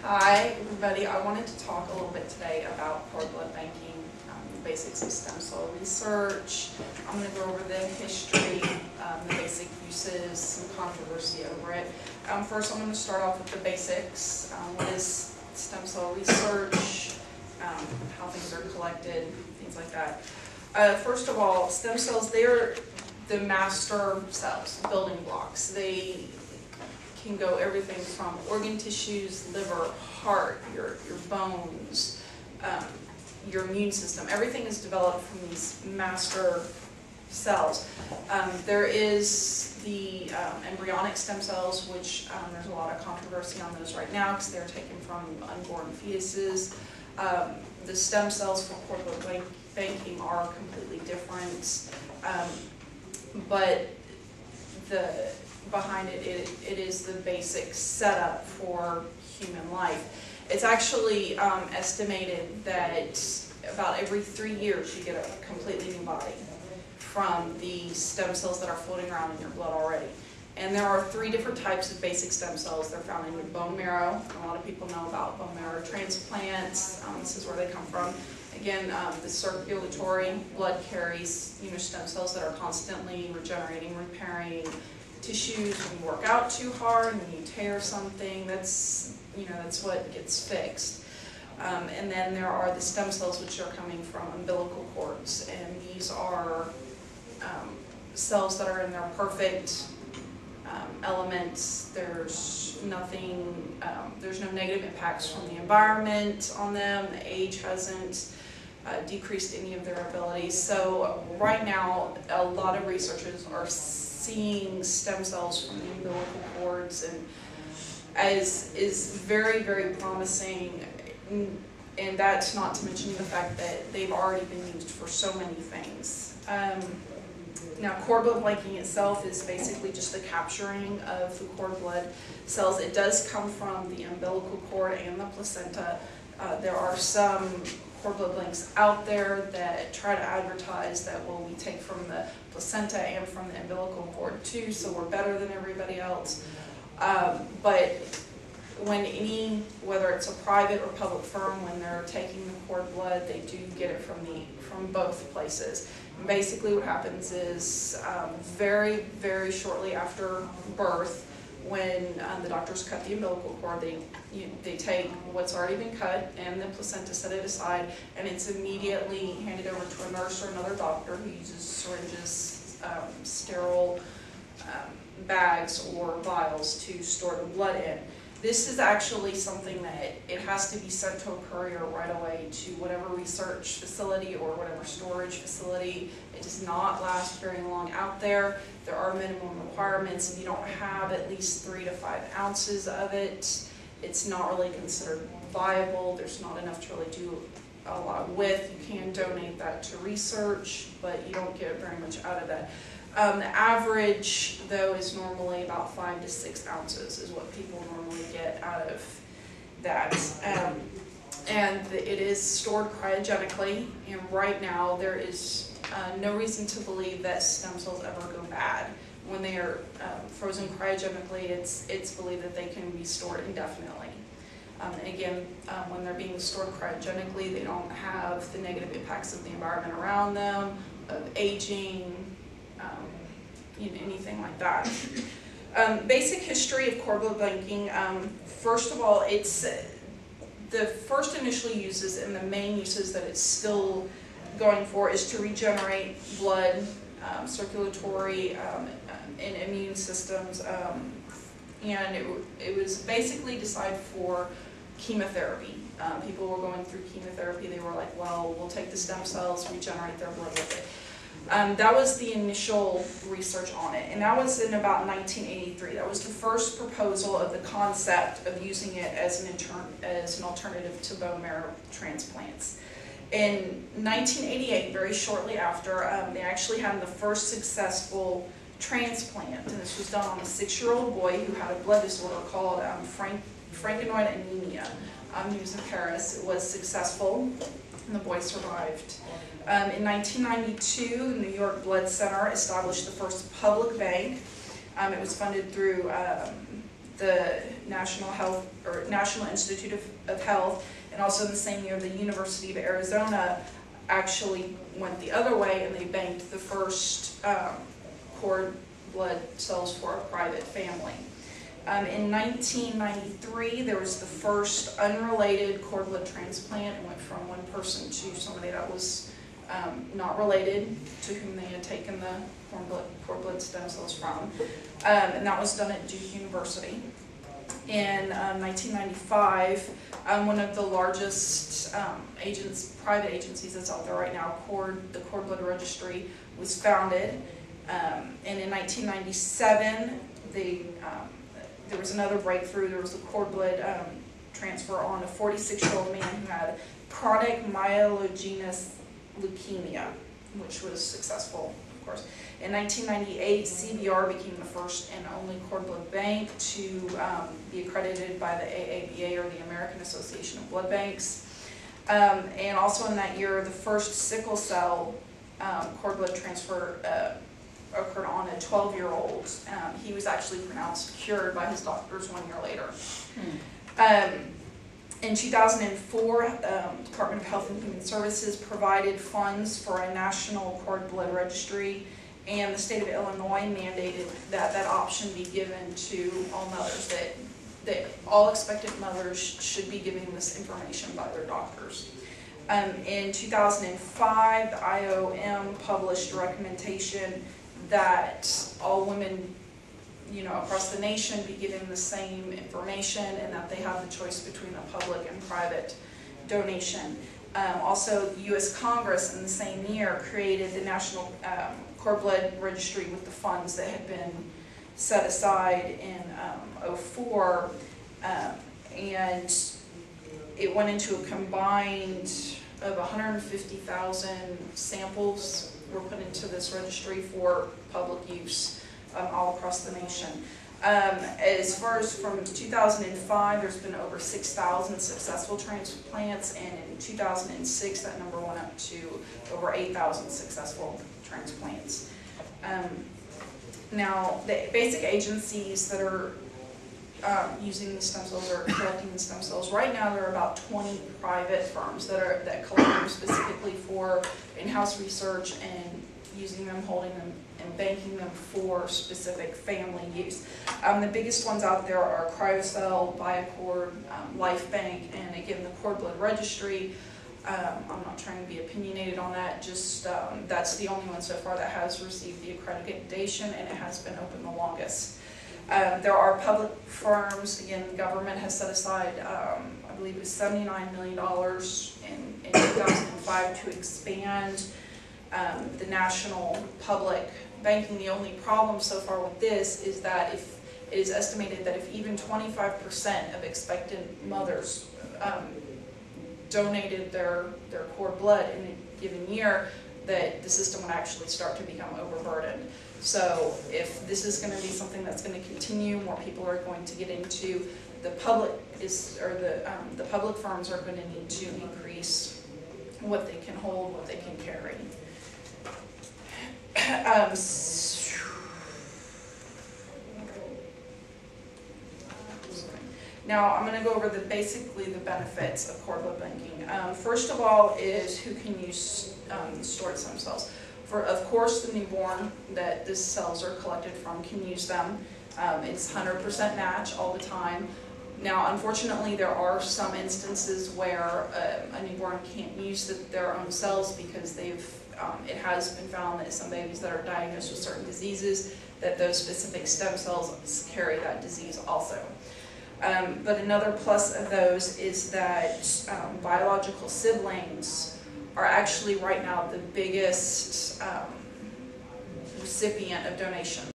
Hi, everybody. I wanted to talk a little bit today about cord blood banking, the basics of stem cell research. I'm going to go over the history, the basic uses, some controversy over it. First, I'm going to start off with the basics. What is stem cell research, how things are collected, things like that. First of all, stem cells, they're the master cells, building blocks. They can go everything from organ tissues, liver, heart, your bones, your immune system. Everything is developed from these master cells. There is the embryonic stem cells, which there's a lot of controversy on those right now because they're taken from unborn fetuses. The stem cells for cord blood banking are completely different, but behind it is the basic setup for human life. It's actually estimated that about every 3 years you get a completely new body from the stem cells that are floating around in your blood already. And there are 3 different types of basic stem cells. They're found in your bone marrow. A lot of people know about bone marrow transplants. This is where they come from. Again, the circulatory blood carries stem cells that are constantly regenerating, repairing tissues. When you work out too hard, when you tear something, that's what gets fixed. And then there are the stem cells which are coming from umbilical cords, and these are cells that are in their perfect elements. There's nothing, there's no negative impacts from the environment on them. The age hasn't decreased any of their abilities. So right now, a lot of researchers are seeing stem cells from the umbilical cords, and as is very, very promising. And that's not to mention the fact that they've already been used for so many things. Now, cord blood banking itself is basically just the capturing of the cord blood cells. It does come from the umbilical cord and the placenta. There are some cord blood banks out there that try to advertise that, well, we take from the placenta and from the umbilical cord too, so we're better than everybody else. But when whether it's a private or public firm, when they're taking the cord blood, they do get it from both places. And basically what happens is very, very shortly after birth, when the doctors cut the umbilical cord, they take what's already been cut and the placenta, set it aside, and it's immediately handed over to a nurse or another doctor who uses syringes, sterile bags or vials to store the blood in. This is actually something that it has to be sent to a courier right away to whatever research facility or whatever storage facility. It does not last very long out there. There are minimum requirements. If you don't have at least 3 to 5 ounces of it, it's not really considered viable. There's not enough to really do a lot with. You can donate that to research, but you don't get very much out of that. The average, though, is normally about 5 to 6 ounces is what people normally get out of that. And it is stored cryogenically, and right now there is no reason to believe that stem cells ever go bad. When they are frozen cryogenically, it's believed that they can be stored indefinitely. Again, when they're being stored cryogenically, they don't have the negative impacts of the environment around them, of aging, anything like that. Basic history of cord blood banking. First of all, it's the first initial uses and the main uses that it's still going for is to regenerate blood, circulatory, and immune systems. And it was basically designed for chemotherapy. People were going through chemotherapy. They were like, well, we'll take the stem cells, regenerate their blood with it. That was the initial research on it, and that was in about 1983. That was the first proposal of the concept of using it as an alternative to bone marrow transplants. In 1988, very shortly after, they actually had the first successful transplant, and this was done on a 6-year-old boy who had a blood disorder called Frankenoid anemia. He was in Paris. It was successful, and the boy survived. In 1992, the New York Blood Center established the first public bank. It was funded through the National Institute of Health, and also in the same year, the University of Arizona actually went the other way, and they banked the first cord blood cells for a private family. In 1993, there was the first unrelated cord blood transplant. It went from one person to somebody that was not related, to whom they had taken the cord blood stem cells from, and that was done at Duke University. In 1995, one of the largest private agencies that's out there right now, the Cord Blood Registry, was founded. And in 1997, there was another breakthrough. There was a cord blood transfer on a 46-year-old man who had chronic myelogenous leukemia, which was successful, of course. In 1998, CBR became the first and only cord blood bank to be accredited by the AABA, or the American Association of Blood Banks. And also in that year, the first sickle cell cord blood transfer occurred on a 12-year-old. He was actually pronounced cured by his doctors 1 year later. In 2004, Department of Health and Human Services provided funds for a national cord blood registry, and the state of Illinois mandated that that option be given to all mothers, that all expectant mothers should be given this information by their doctors. In 2005, the IOM published a recommendation that all women, across the nation be given the same information, and that they have the choice between a public and private donation. Also, the U.S. Congress in the same year created the National Cord Blood Registry with the funds that had been set aside in 2004, and it went into a combined of 150,000 samples were put into this registry for public use all across the nation. As far as from 2005, there's been over 6,000 successful transplants, and in 2006, that number went up to over 8,000 successful transplants. Now, the basic agencies that are using the stem cells or collecting the stem cells, right now there are about 20 private firms that collect them specifically for in-house research and using them, holding them, and banking them for specific family use. The biggest ones out there are CryoCell, BioCord, LifeBank, and again the Cord Blood Registry. I'm not trying to be opinionated on that, just that's the only one so far that has received the accreditation, and it has been open the longest. There are public firms. Again, the government has set aside, I believe it was $79 million in 2005 to expand the national public banking. The only problem so far with this is that it is estimated that if even 25% of expectant mothers donated their cord blood in a given year, that the system would actually start to become overburdened. So if this is going to be something that's going to continue, more people are going to get into, the public the public firms are going to need to increase what they can hold, what they can carry. Now I'm going to go over basically the benefits of cord blood banking. First of all is who can use stored stem cells. Of course, the newborn that the cells are collected from can use them. It's 100% match all the time. Now, unfortunately, there are some instances where a newborn can't use their own cells because it has been found that some babies that are diagnosed with certain diseases, that those specific stem cells carry that disease also. But another plus of those is that biological siblings are actually right now the biggest recipient of donations.